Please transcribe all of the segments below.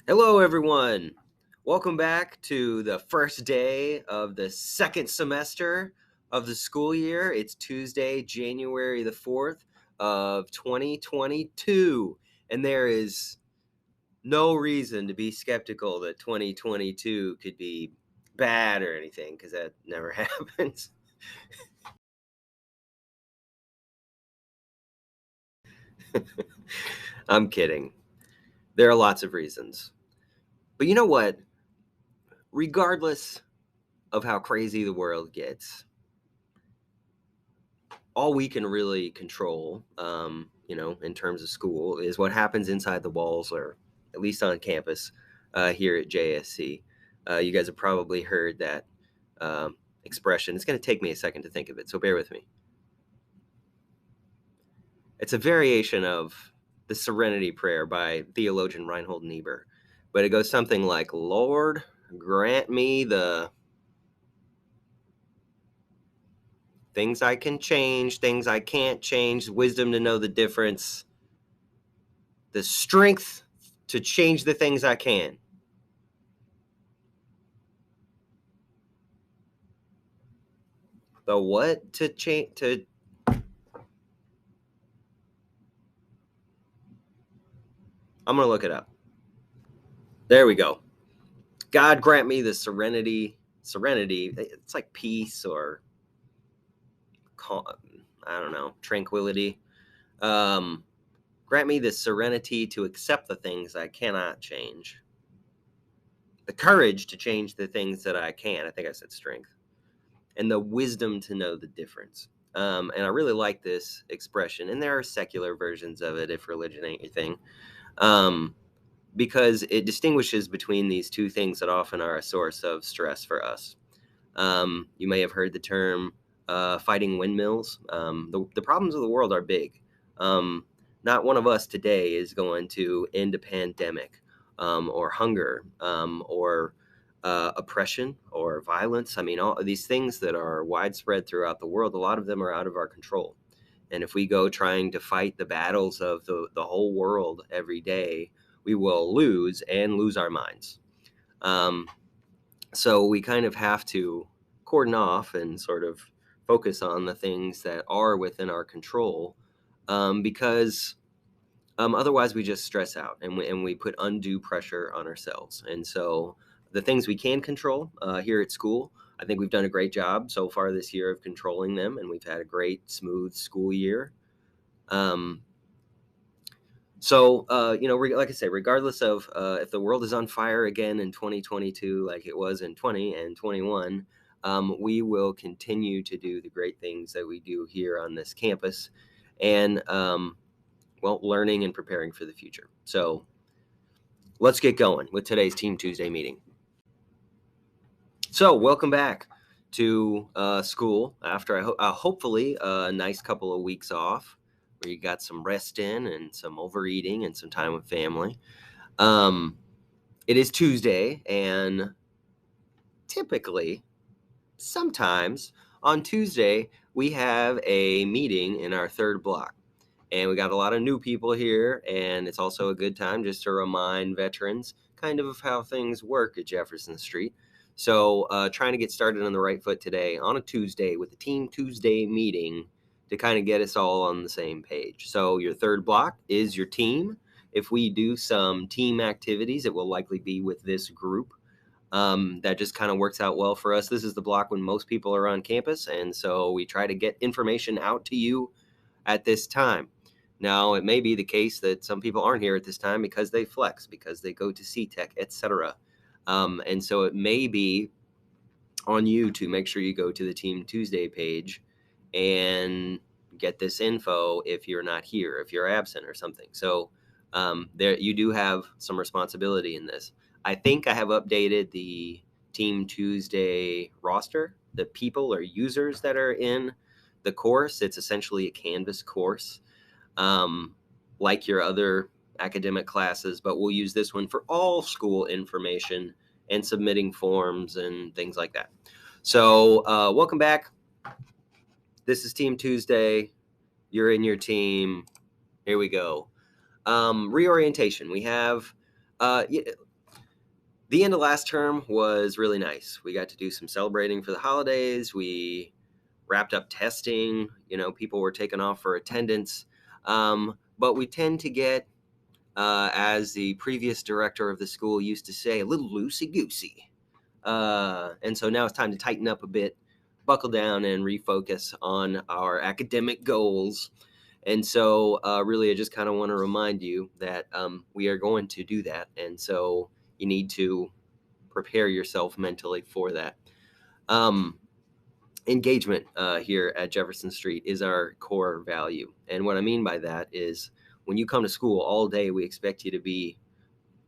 Hello, everyone. Welcome back to the first day of the second semester of the school year. It's Tuesday, January the 4th of 2022. And there is no reason to be skeptical that 2022 could be bad or anything, because that never happens. I'm kidding. There are lots of reasons. But you know what? Regardless of how crazy the world gets, all we can really control, in terms of school, is what happens inside the walls, or at least on campus here at JSC. You guys have probably heard that expression. It's going to take me a second to think of it, so bear with me. It's a variation of the Serenity Prayer by theologian Reinhold Niebuhr, but it goes something like, "Lord, grant me the things I can change, things I can't change, wisdom to know the difference, the strength to change the things I can." The what to change to I'm going to look it up. There we go. God grant me the serenity. It's like peace or calm, I don't know, tranquility. Um, Grant me the serenity to accept the things I cannot change. The courage to change the things that I can. I think I said strength. And the wisdom to know the difference. And I really like this expression. And there are secular versions of it if religion ain't your thing. Because it distinguishes between these two things that often are a source of stress for us. You may have heard the term fighting windmills. The problems of the world are big. Not one of us today is going to end a pandemic or hunger or oppression or violence. I mean, all of these things that are widespread throughout the world, a lot of them are out of our control. And if we go trying to fight the battles of the whole world every day, we will lose and lose our minds. So we kind of have to cordon off and sort of focus on the things that are within our control, because otherwise we just stress out and we put undue pressure on ourselves. And so the things we can control here at school, I think we've done a great job so far this year of controlling them, and we've had a great, smooth school year. Like I say, regardless of if the world is on fire again in 2022, like it was in 20 and 21, we will continue to do the great things that we do here on this campus, and learning and preparing for the future. So let's get going with today's Team Tuesday meeting. So welcome back to school after hopefully a nice couple of weeks off, where you got some rest in and some overeating and some time with family. It is Tuesday, and typically, sometimes on Tuesday, we have a meeting in our third block. And we got a lot of new people here, and it's also a good time just to remind veterans kind of how things work at Jefferson Street. So trying to get started on the right foot today on a Tuesday with the Team Tuesday meeting to kind of get us all on the same page. So your third block is your team. If we do some team activities, it will likely be with this group. That just kind of works out well for us. This is the block when most people are on campus, and so we try to get information out to you at this time. Now, it may be the case that some people aren't here at this time because they flex, because they go to CTEC, etc. And so it may be on you to make sure you go to the Team Tuesday page and get this info if you're not here, if you're absent or something. So there, you do have some responsibility in this. I think I have updated the Team Tuesday roster, the people or users that are in the course. It's essentially a Canvas course, like your other academic classes, but we'll use this one for all school information and submitting forms and things like that. So welcome back. This is Team Tuesday. You're in your team. Here we go. Reorientation. We have The end of last term was really nice. We got to do some celebrating for the holidays. We wrapped up testing. People were taken off for attendance. But we tend to get, as the previous director of the school used to say, a little loosey goosey. And so now it's time to tighten up a bit, buckle down, and refocus on our academic goals. And so, really, I just kind of want to remind you that we are going to do that. And so, you need to prepare yourself mentally for that. Um, Engagement here at Jefferson Street is our core value. And what I mean by that is when you come to school all day, we expect you to be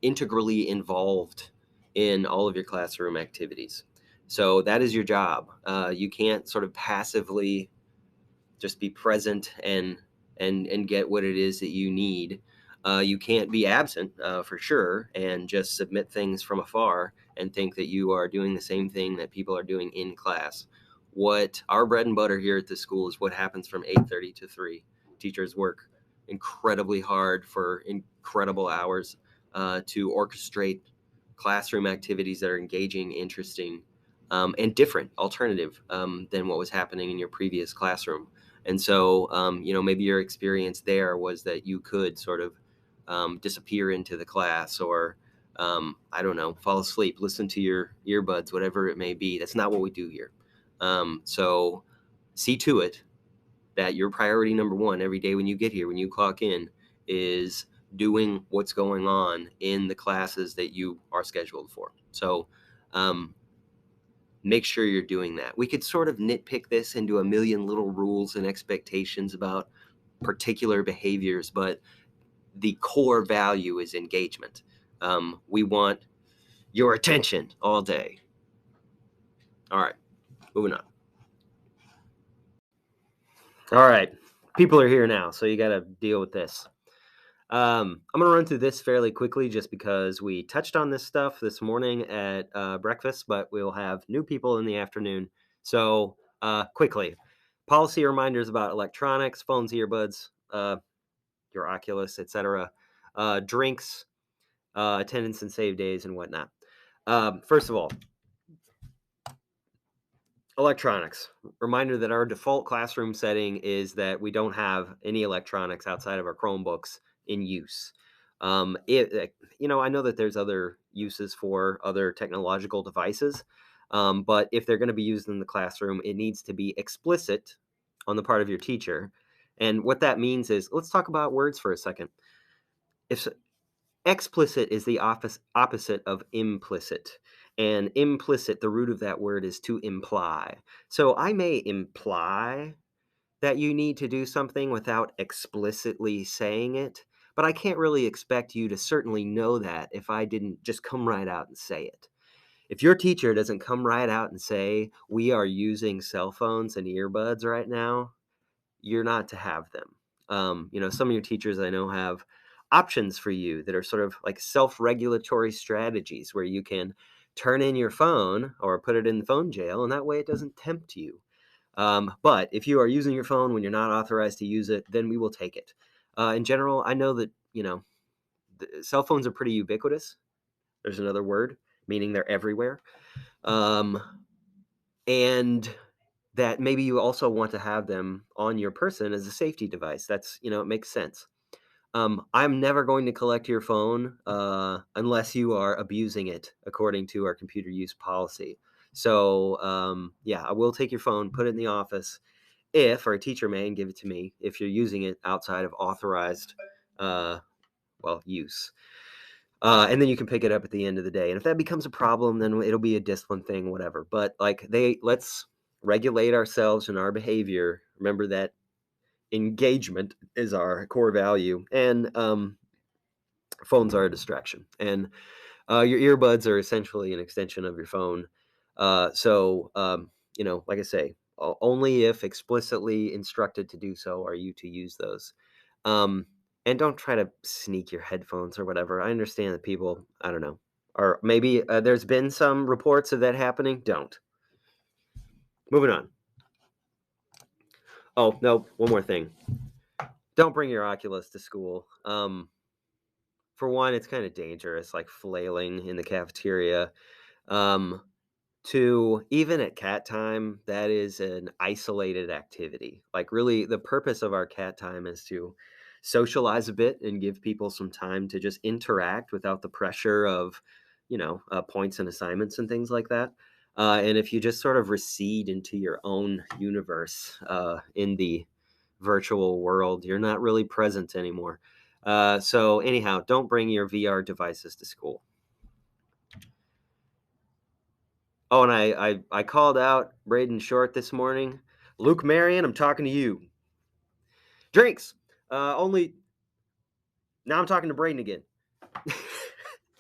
integrally involved in all of your classroom activities. So that is your job. You can't sort of passively just be present and get what it is that you need. You can't be absent for sure and just submit things from afar and think that you are doing the same thing that people are doing in class. What our bread and butter here at the school is what happens from 8:30 to 3. Teachers work incredibly hard for incredible hours to orchestrate classroom activities that are engaging, interesting, and different, alternative than what was happening in your previous classroom. And so, maybe your experience there was that you could sort of disappear into the class or, I don't know, fall asleep, listen to your earbuds, whatever it may be. That's not what we do here. So see to it that your priority number one every day when you get here, when you clock in, is doing what's going on in the classes that you are scheduled for. So, make sure you're doing that. We could sort of nitpick this into a million little rules and expectations about particular behaviors, but the core value is engagement. We want your attention all day. All right, moving on. All right, people are here now, so you got to deal with this. I'm going to run through this fairly quickly just because we touched on this stuff this morning at breakfast, but we'll have new people in the afternoon. So, quickly, policy reminders about electronics, phones, earbuds, your Oculus, etc., drinks, attendance and save days, and whatnot. First of all, electronics. Reminder that our default classroom setting is that we don't have any electronics outside of our Chromebooks in use. I know that there's other uses for other technological devices, but if they're going to be used in the classroom, it needs to be explicit on the part of your teacher. And what that means is, let's talk about words for a second. If Explicit is the opposite of implicit. And implicit, the root of that word is to imply. So I may imply that you need to do something without explicitly saying it, but I can't really expect you to certainly know that if I didn't just come right out and say it. If your teacher doesn't come right out and say, we are using cell phones and earbuds right now, you're not to have them. Some of your teachers I know have options for you that are sort of like self-regulatory strategies where you can turn in your phone or put it in phone jail, and that way it doesn't tempt you. But if you are using your phone when you're not authorized to use it, then we will take it. In general, I know that, cell phones are pretty ubiquitous. There's another word, meaning they're everywhere. And that maybe you also want to have them on your person as a safety device. That's, it makes sense. I'm never going to collect your phone unless you are abusing it, according to our computer use policy. So, yeah, I will take your phone, put it in the office, or a teacher may, and give it to me if you're using it outside of authorized, use. And then you can pick it up at the end of the day. And if that becomes a problem, then it'll be a discipline thing, whatever. But let's regulate ourselves and our behavior. Remember that engagement is our core value, and phones are a distraction. And your earbuds are essentially an extension of your phone. Like I say, only if explicitly instructed to do so are you to use those. And don't try to sneak your headphones or whatever. I understand that people, I don't know, or maybe there's been some reports of that happening. Don't. Moving on. Oh, no, one more thing. Don't bring your Oculus to school. For one, it's kind of dangerous, like flailing in the cafeteria. Um, Two, even at cat time, that is an isolated activity. Like, really, the purpose of our cat time is to socialize a bit and give people some time to just interact without the pressure of, points and assignments and things like that. And if you just sort of recede into your own universe in the virtual world, you're not really present anymore. So, anyhow, don't bring your VR devices to school. Oh, and I called out Braden Short this morning. Luke Marion, I'm talking to you. Drinks. Only now I'm talking to Braden again.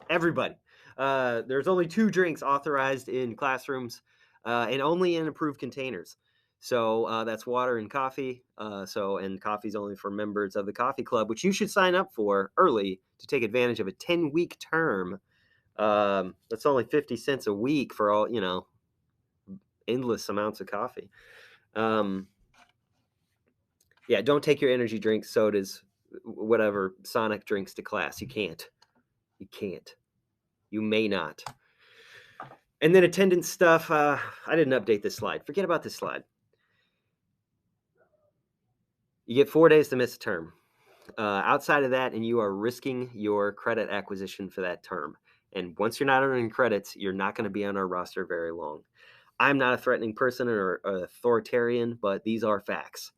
Everybody. There's only 2 drinks authorized in classrooms, and only in approved containers. So that's water and coffee. And coffee's only for members of the coffee club, which you should sign up for early to take advantage of a 10-week term. That's only 50 cents a week for all, endless amounts of coffee. Yeah, don't take your energy drinks, sodas, whatever, Sonic drinks to class. You can't. You can't. You may not. And then attendance stuff. I didn't update this slide. Forget about this slide. You get 4 days to miss a term. Outside of that, and you are risking your credit acquisition for that term. And once you're not earning credits, you're not going to be on our roster very long. I'm not a threatening person or authoritarian, but these are facts.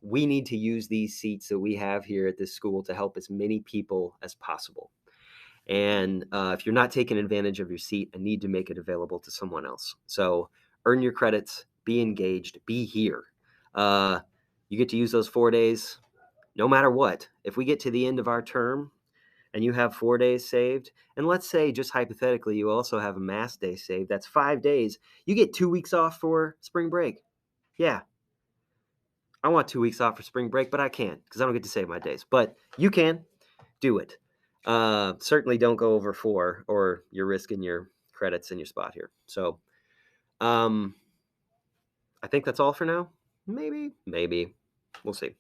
We need to use these seats that we have here at this school to help as many people as possible. And if you're not taking advantage of your seat, I need to make it available to someone else. So earn your credits, be engaged, be here. You get to use those 4 days no matter what. If we get to the end of our term and you have 4 days saved, and let's say just hypothetically you also have a mass day saved, that's 5 days. You get 2 weeks off for spring break. Yeah, I want 2 weeks off for spring break, but I can't because I don't get to save my days. But you can do it. Certainly don't go over 4 or you're risking your credits in your spot here. So I think that's all for now. Maybe. We'll see.